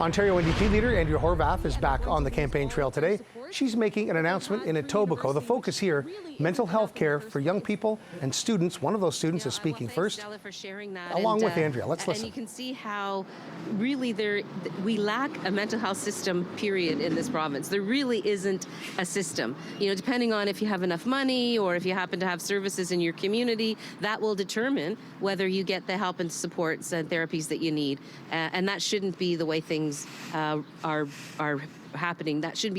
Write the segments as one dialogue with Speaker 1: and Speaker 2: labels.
Speaker 1: Ontario NDP leader Andrea Horwath is back on the campaign trail today. She's making an announcement in Etobicoke. The focus here, mental health care for young people and students. One of those students is speaking first,
Speaker 2: Stella, for sharing that.
Speaker 1: along with Andrea. Let's listen.
Speaker 2: And you can see how really we lack a mental health system, period, in this province. There really isn't a system. You know, depending on if you have enough money or if you happen to have services in your community, that will determine whether you get the help and supports and therapies that you need. And that shouldn't be the way things are happening. That shouldn't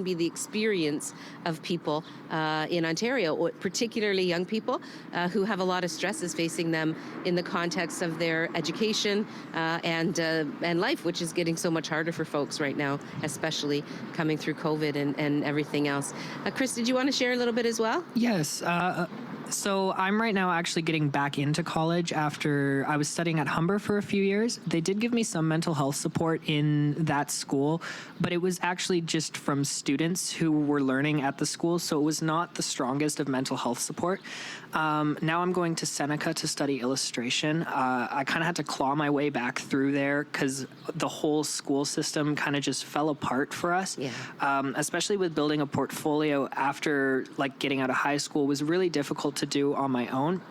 Speaker 2: be the experience of people in Ontario, or particularly young people who have a lot of stresses facing them in the context of their education and life, which is getting so much harder for folks right now, especially coming through COVID and everything else. Chris, did you want to share a little bit as well?
Speaker 3: Yes. So I'm right now actually getting back into college after I was studying at Humber for a few years. They did give me some mental health support in that school, but it was actually just from students who were learning at the school, so it was not the strongest of mental health support. Now I'm going to Seneca to study illustration. I kind of had to claw my way back through there because the whole school system kind of just fell apart for us.
Speaker 2: Yeah.
Speaker 3: Especially with building a portfolio after like getting out of high school was really difficult to do on my own.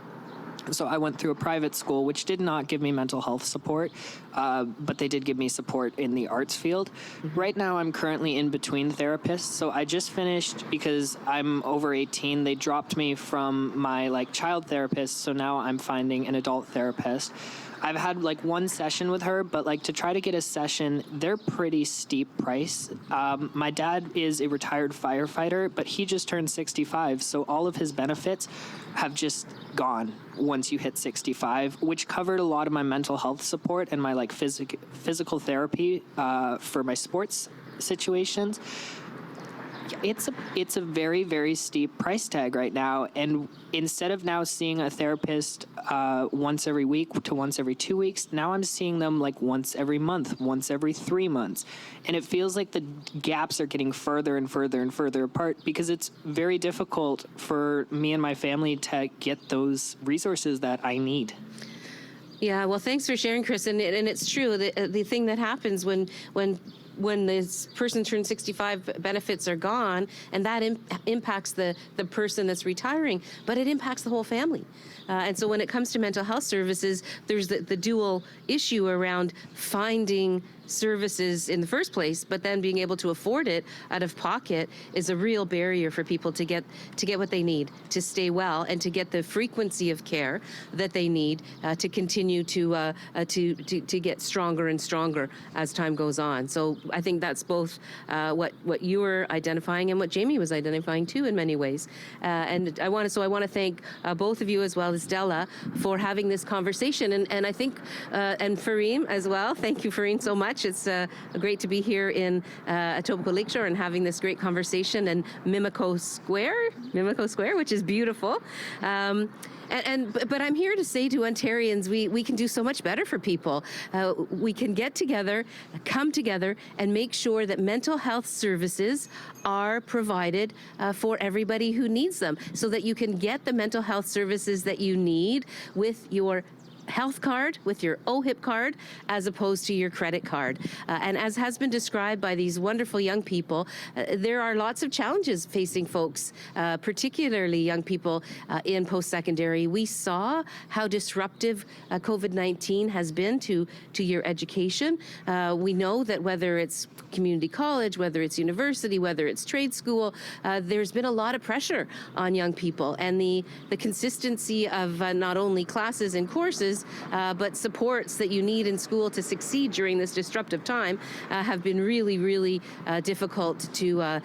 Speaker 3: So I went through a private school, which did not give me mental health support, but they did give me support in the arts field. Mm-hmm. Right now, I'm currently in between therapists. So I just finished, because I'm over 18, they dropped me from my child therapist. So now I'm finding an adult therapist. I've had one session with her, but to try to get a session, they're pretty steep price. My dad is a retired firefighter, but he just turned 65, so all of his benefits have just gone once you hit 65, which covered a lot of my mental health support and my physical therapy for my sports situations. It's a very, very steep price tag right now, and instead of now seeing a therapist once every week to once every 2 weeks, now I'm seeing them once every month, once every 3 months, and it feels like the gaps are getting further and further and further apart because it's very difficult for me and my family to get those resources that I need.
Speaker 2: Yeah, well, thanks for sharing, Chris, and it's true. The thing that happens when this person turns 65, benefits are gone, and that impacts the person that's retiring, but it impacts the whole family. And so when it comes to mental health services, there's the dual issue around finding services in the first place, but then being able to afford it out of pocket is a real barrier for people to get what they need to stay well and to get the frequency of care that they need to continue to get stronger and stronger as time goes on. So I think that's both what you were identifying and what Jamie was identifying too in many ways. And I want to thank both of you as well as Della for having this conversation, and I think and Fareen as well. Thank you, Fareen, so much. It's great to be here in Etobicoke Lakeshore and having this great conversation in Mimico Square, which is beautiful. But I'm here to say to Ontarians, we can do so much better for people. We can get together, come together, and make sure that mental health services are provided for everybody who needs them, so that you can get the mental health services that you need with your health card, with your OHIP card, as opposed to your credit card. And as has been described by these wonderful young people, there are lots of challenges facing folks, particularly young people in post-secondary. We saw how disruptive COVID-19 has been to your education. We know that whether it's community college, whether it's university, whether it's trade school, there's been a lot of pressure on young people, and the consistency of not only classes and courses, but supports that you need in school to succeed during this disruptive time have been really, really difficult to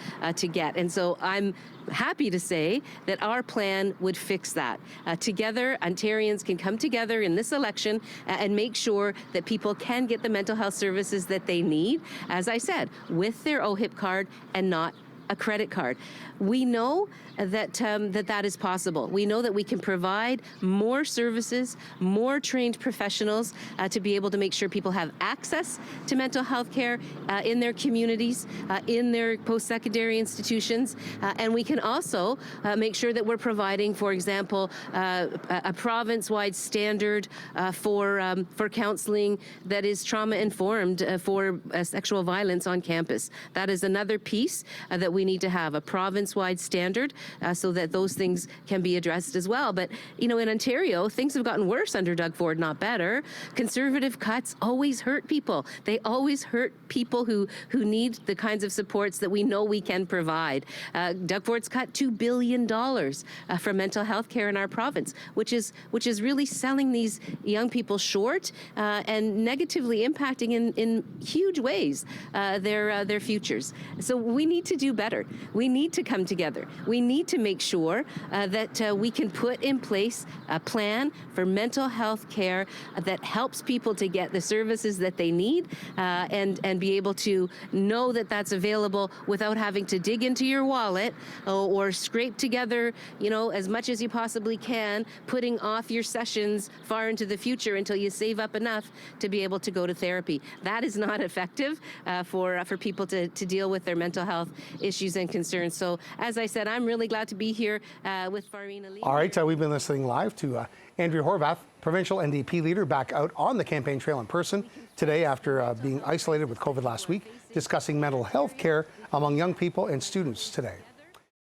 Speaker 2: get. And so I'm happy to say that our plan would fix that. Together, Ontarians can come together in this election and make sure that people can get the mental health services that they need, as I said, with their OHIP card and not a credit card. We know that that is possible. We know that we can provide more services, more trained professionals to be able to make sure people have access to mental health care in their communities, in their post-secondary institutions, and we can also make sure that we're providing, for example, a province-wide standard for counseling that is trauma-informed for sexual violence on campus. That is another piece that we need to have, a province-wide standard so that those things can be addressed as well. But, you know, in Ontario, things have gotten worse under Doug Ford, not better. Conservative cuts always hurt people. They always hurt people who need the kinds of supports that we know we can provide. Doug Ford's cut $2 billion from mental health care in our province, which is really selling these young people short and negatively impacting in huge ways their futures. So we need to do better. We need to come together. We need to make sure that we can put in place a plan for mental health care that helps people to get the services that they need and be able to know that that's available without having to dig into your wallet or scrape together, you know, as much as you possibly can, putting off your sessions far into the future until you save up enough to be able to go to therapy. That is not effective for people to deal with their mental health issues and concerns. So, as I said, I'm really glad to be here with Farina Lee.
Speaker 1: All right, we've been listening live to Andrea Horwath, provincial NDP leader, back out on the campaign trail in person today after being isolated with COVID last week, discussing mental health care among young people and students today.